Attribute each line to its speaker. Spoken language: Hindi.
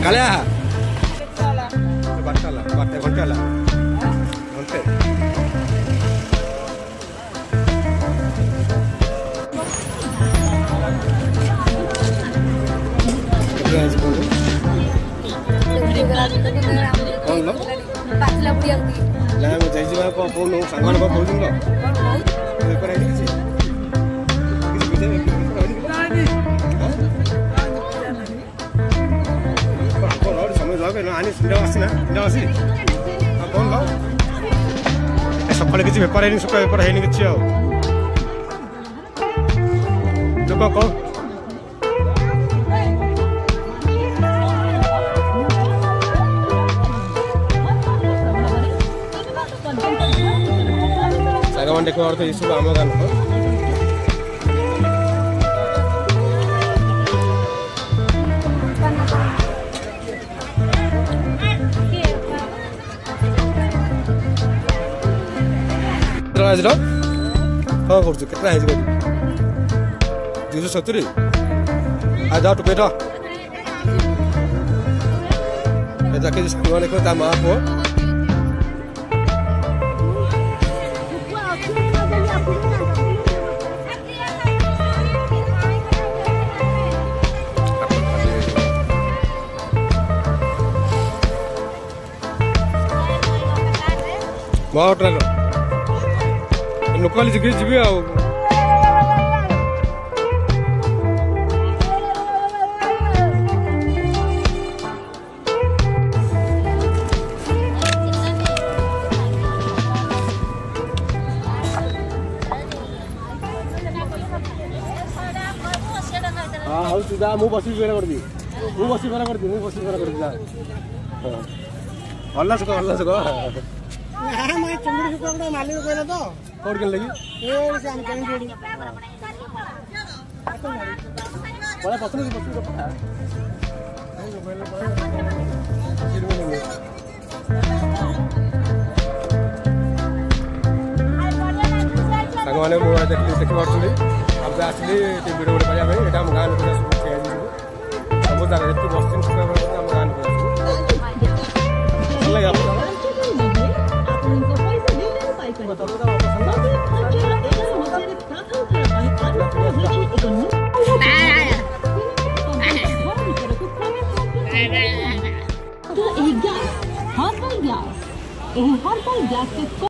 Speaker 1: काल्या बारटाला बारटे घंटेला घंटे कौन लो
Speaker 2: पाचला बुढ़ी आउती
Speaker 1: ला मैं जाई जीवा को फोन सामान को बोल दूंगा पेपर आई किसी किसी कौन और समय जावे ना आनी सिंधा आसी ना सिंधा आसी कौन लो सकाळे किसी पेपर आई सकाळे पेपर है नहीं किसी आओ लोग को सागवान देखो और तो ये सब आम गान को कितना है जरा हाँ कर चुके कितना है जरा 270 आ जाओ तो बेटा ये जाके जिस कुआं को ताम आप हो बहुत लोकाल जगह जी आओ हाँ सीधा मु बस बेला कर दी मु बस बेला कर दी मु बस बेला कर दी अल्लाह सको हां मैं चंगड़ी सुका मालिक कहला तो कोड के लगी ए से हम कहीं जोड़ी बड़ा पसंद है पसंद पता संग माने मो देखि पाछली अब आसली वीडियो गोटे पाया भाई एटा हम गान को सब छेया जी सब जगह जति बस्तिन सुका हम गान को लगा
Speaker 3: हर्बल ग्लास